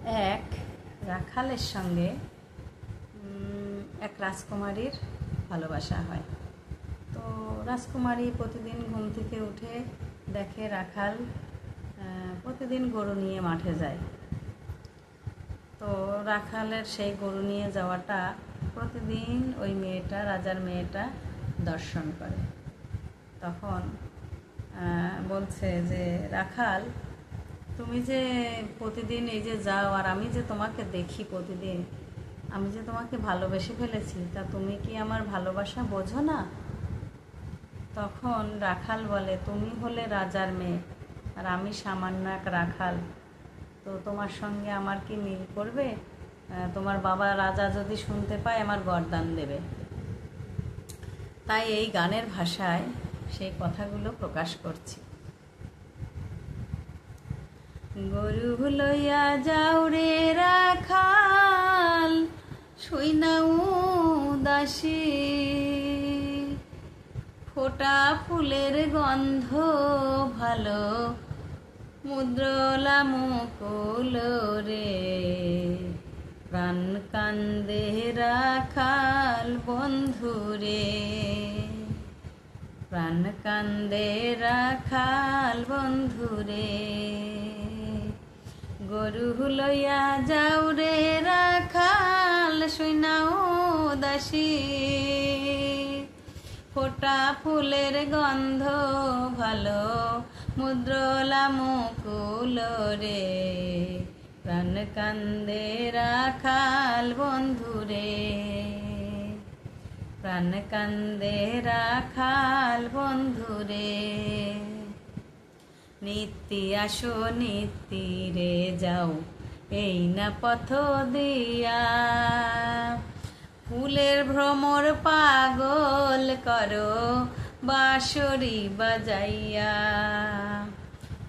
এক রাখালের সঙ্গে এক রাজকুমারীর ভালোবাসা হয়। তো রাজকুমারী প্রতিদিন ঘুম থেকে উঠে দেখে রাখাল প্রতিদিন গরু নিয়ে মাঠে যায়। তো রাখালের সেই গরু নিয়ে যাওয়াটা প্রতিদিন ওই মেয়েটা, রাজার মেয়েটা দর্শন করে। তখন বলছে যে, রাখাল, তুমি যে প্রতিদিন এই যে যাও আর আমি যে তোমাকে দেখি প্রতিদিন, আমি যে তোমাকে ভালোবেসে ফেলেছি, তা তুমি কি আমার ভালোবাসা বোঝো না? তখন রাখাল বলে, তুমি হলে রাজার মেয়ে আর আমি সামান্য এক রাখাল, তো তোমার সঙ্গে আমার কি মিল করবে? তোমার বাবা রাজা যদি শুনতে পায় আমার গর্দান দেবে। তাই এই গানের ভাষায় সেই কথাগুলো প্রকাশ করছি। গরু লইয়া যাও রে রাখাল, শুই না উদাসী, ফোটা ফুলের গন্ধ ভালো, মুদ্রলা মুকুল রে, প্রাণ কান্দে রাখাল বন্ধু রে, প্রাণ কান্দে রাখাল বন্ধু রে। গরু লইয়া যাও রে রাখাল, শুইনা উদাসী, ফোটা ফুলের গন্ধ ভালো, মুদ্রলা মুকুল রে, প্রাণ কান্দে রাখাল বন্ধু রে, প্রাণ কান্দে রাখাল বন্ধু রে। নিত্যি আসো নিত্যি রে যাও, এই না পথ দিয়া, ফুলের ভ্রমর পাগল করো বাঁশরি বাজাইয়া।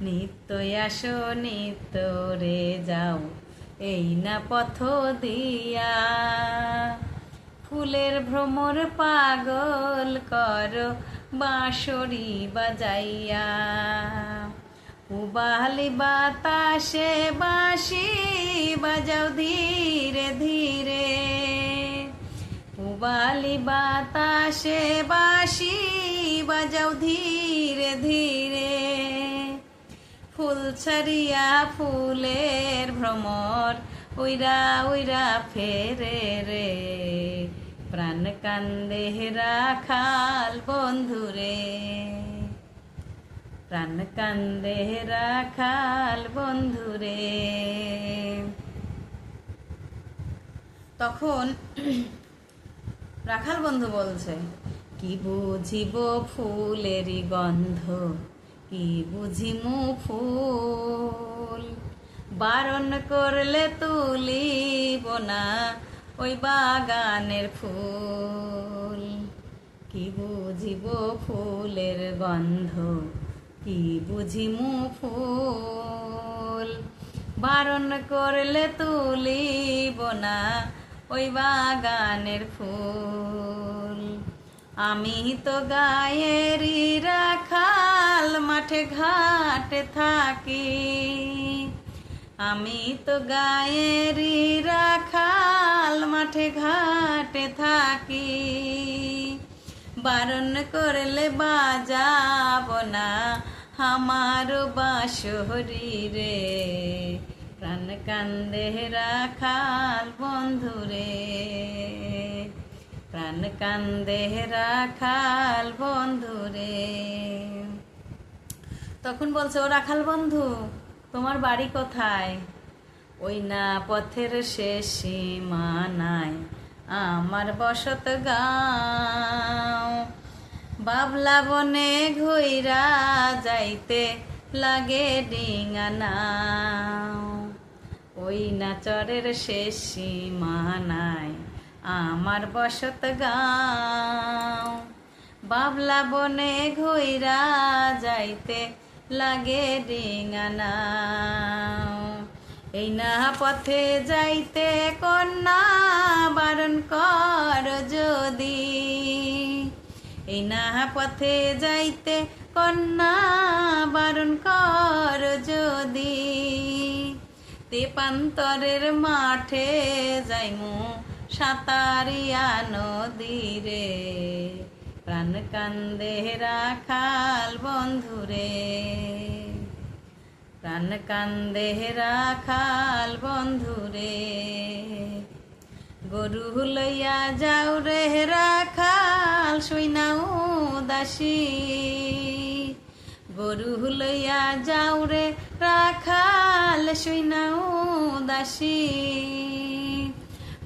নিত্য আসো নিত্য রে যাও, এই না পথ দিয়া, ফুলের ভ্রমর পাগল করো বাঁশরি বাজাইয়া। উবালি বাতাসে বাঁশি বাজাও ধীরে ধীরে, উবালি বাতাসে বাঁশি বাজাও ধীরে ধীরে, ফুল ছাড়িয়া ফুলের ভ্রমর উইরা উইরা ফেরে রে, প্রাণ কান্দে রাখাল বন্ধু রে, প্রাণ কান্দে রাখাল বন্ধু রে। তখন রাখাল বন্ধু বলছে, কি বুঝিব ফুলেরই গন্ধ, কি বুঝিমু ফুল, বারণ করলে তুলিব না ওই বাগানের ফুল। কি বুঝিব ফুলের গন্ধ, কি বুঝিমু ফুল, বারণ করলে তুলিব না ওই বাগানের ফুল। আমি তো গায়েরই রাখাল, মাঠে ঘাটে থাকি, আমি তো গায়েরই রাখাল, মাঠে ঘাটে থাকি, বারণ করলে বাজাব না আমার বাঁশরি রে, প্রাণ কান্দে রাখাল বন্ধু রে, প্রাণ কান্দে রাখাল বন্ধু রে। তখন বলছে, ও রাখাল বন্ধু, তোমার বাড়ি কোথায়? ওই না পথের শেষ সীমানায় আমার বসত গাঁও, বাবলা বনে ঘুইরা যাইতে লাগে ডিঙা নাও। ওই না চরের শেষ সীমানায় আমার বসত গাঁও, বাবলা বনে ঘুইরা যাইতে লাগে ডিঙা নাও। এই না পথে যাইতে কন্যা বারণ কর যদি, এই না পথে যাইতে কন্যা বারণ কর যদি, তেপান্তরের মাঠে যাইমু সাঁতারিয়া নদীরে, প্রাণ কান্দে রাখাল বন্ধুরে, প্রাণ কান্দে রাখাল বন্ধুরে। গরু লইয়া যাও রে রাখাল শুইনাও দাসী, গরু লইয়া যাও রে রাখাল শুইনাও দাসী।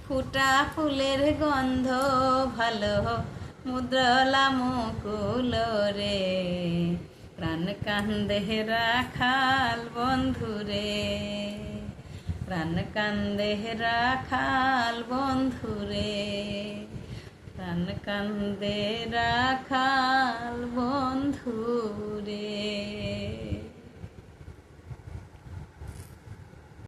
ফুটা ফুলের গন্ধ ভালো মুদ্রলা মুকুল রে, প্রাণ কান্দে রাখাল বন্ধুরে, প্রাণ কান্দে রাখাল বন্ধুরে, প্রাণ কান্দে রাখাল বন্ধুরে।